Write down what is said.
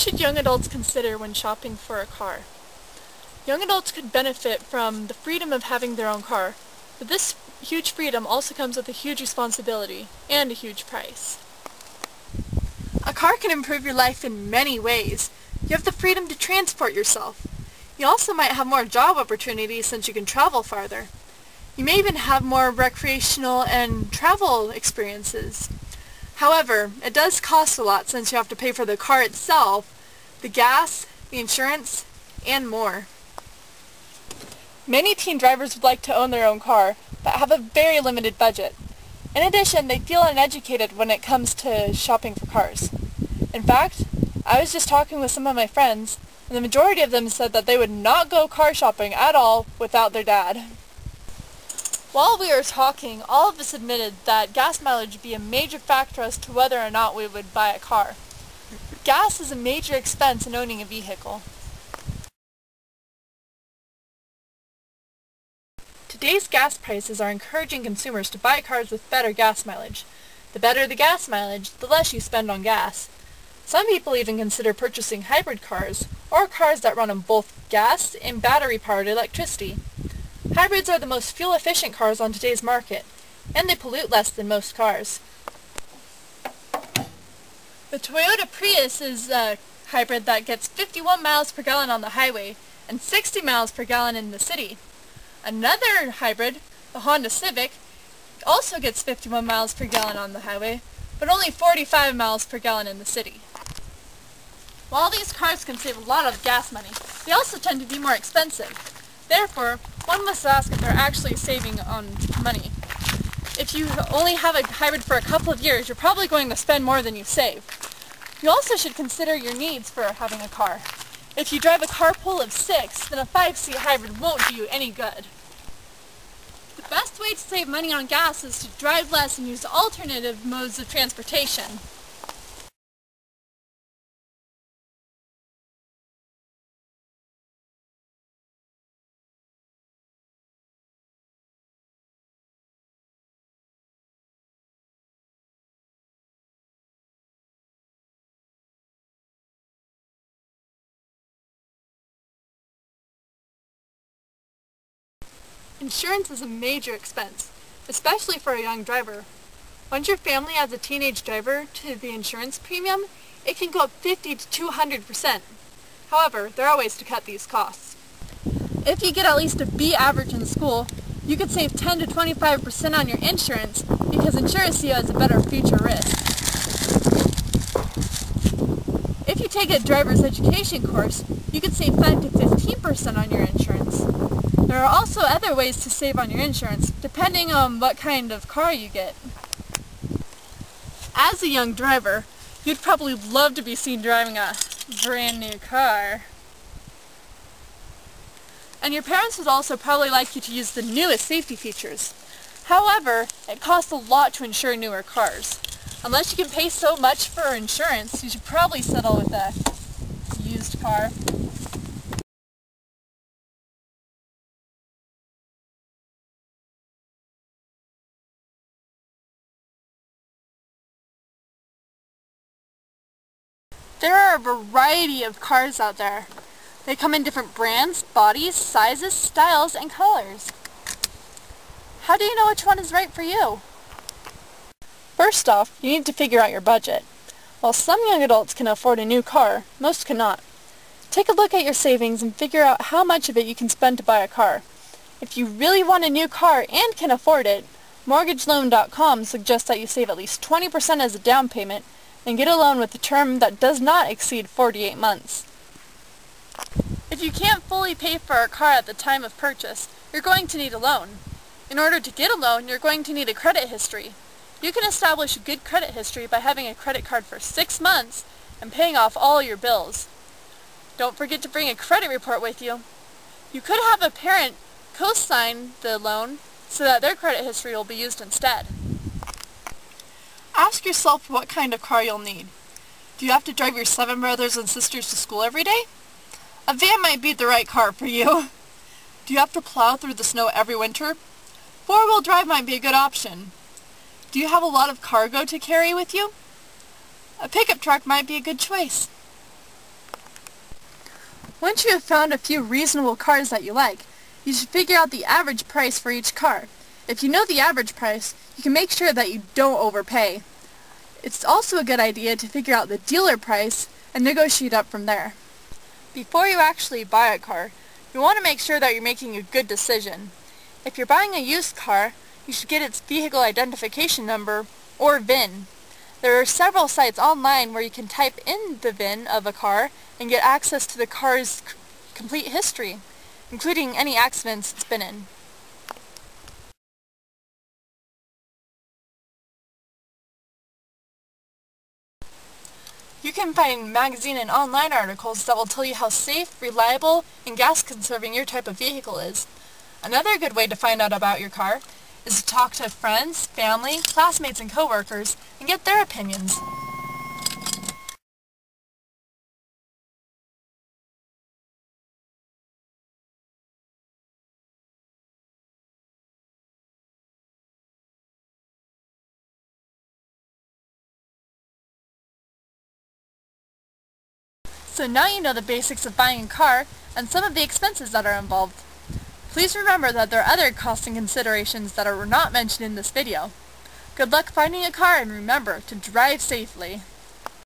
should young adults consider when shopping for a car? Young adults could benefit from the freedom of having their own car, but this huge freedom also comes with a huge responsibility and a huge price. A car can improve your life in many ways. You have the freedom to transport yourself. You also might have more job opportunities since you can travel farther. You may even have more recreational and travel experiences. However, it does cost a lot since you have to pay for the car itself, the gas, the insurance, and more. Many teen drivers would like to own their own car, but have a very limited budget. In addition, they feel uneducated when it comes to shopping for cars. In fact, I was just talking with some of my friends, and the majority of them said that they would not go car shopping at all without their dad. While we were talking, all of us admitted that gas mileage would be a major factor as to whether or not we would buy a car. Gas is a major expense in owning a vehicle. Today's gas prices are encouraging consumers to buy cars with better gas mileage. The better the gas mileage, the less you spend on gas. Some people even consider purchasing hybrid cars, or cars that run on both gas and battery-powered electricity. Hybrids are the most fuel-efficient cars on today's market, and they pollute less than most cars. The Toyota Prius is a hybrid that gets 51 miles per gallon on the highway and 60 miles per gallon in the city. Another hybrid, the Honda Civic, also gets 51 miles per gallon on the highway, but only 45 miles per gallon in the city. While these cars can save a lot of gas money, they also tend to be more expensive. Therefore, one must ask if they're actually saving on money. If you only have a hybrid for a couple of years, you're probably going to spend more than you save. You also should consider your needs for having a car. If you drive a carpool of 6, then a 5-seat hybrid won't do you any good. The best way to save money on gas is to drive less and use alternative modes of transportation. Insurance is a major expense, especially for a young driver. Once your family adds a teenage driver to the insurance premium, it can go up 50 to 200%. However, there are ways to cut these costs. If you get at least a B average in school, you could save 10 to 25% on your insurance because insurers see you as a better future risk. If you take a driver's education course, you could save 5 to 15% on your insurance. There are also other ways to save on your insurance, depending on what kind of car you get. As a young driver, you'd probably love to be seen driving a brand new car. And your parents would also probably like you to use the newest safety features. However, it costs a lot to insure newer cars. Unless you can pay so much for insurance, you should probably settle with a used car. There are a variety of cars out there. They come in different brands, bodies, sizes, styles, and colors. How do you know which one is right for you? First off, you need to figure out your budget. While some young adults can afford a new car, most cannot. Take a look at your savings and figure out how much of it you can spend to buy a car. If you really want a new car and can afford it, MortgageLoan.com suggests that you save at least 20% as a down payment and get a loan with a term that does not exceed 48 months. If you can't fully pay for a car at the time of purchase, you're going to need a loan. In order to get a loan, you're going to need a credit history. You can establish a good credit history by having a credit card for 6 months and paying off all your bills. Don't forget to bring a credit report with you. You could have a parent co-sign the loan so that their credit history will be used instead. Ask yourself what kind of car you'll need. Do you have to drive your 7 brothers and sisters to school every day? A van might be the right car for you. Do you have to plow through the snow every winter? 4-wheel drive might be a good option. Do you have a lot of cargo to carry with you? A pickup truck might be a good choice. Once you have found a few reasonable cars that you like, you should figure out the average price for each car. If you know the average price, you can make sure that you don't overpay. It's also a good idea to figure out the dealer price and negotiate up from there. Before you actually buy a car, you want to make sure that you're making a good decision. If you're buying a used car, you should get its vehicle identification number, or VIN. There are several sites online where you can type in the VIN of a car and get access to the car's complete history, including any accidents it's been in. You can find magazine and online articles that will tell you how safe, reliable, and gas-conserving your type of vehicle is. Another good way to find out about your car is to talk to friends, family, classmates, and coworkers and get their opinions. So now you know the basics of buying a car and some of the expenses that are involved. Please remember that there are other costs and considerations that are not mentioned in this video. Good luck finding a car and remember to drive safely.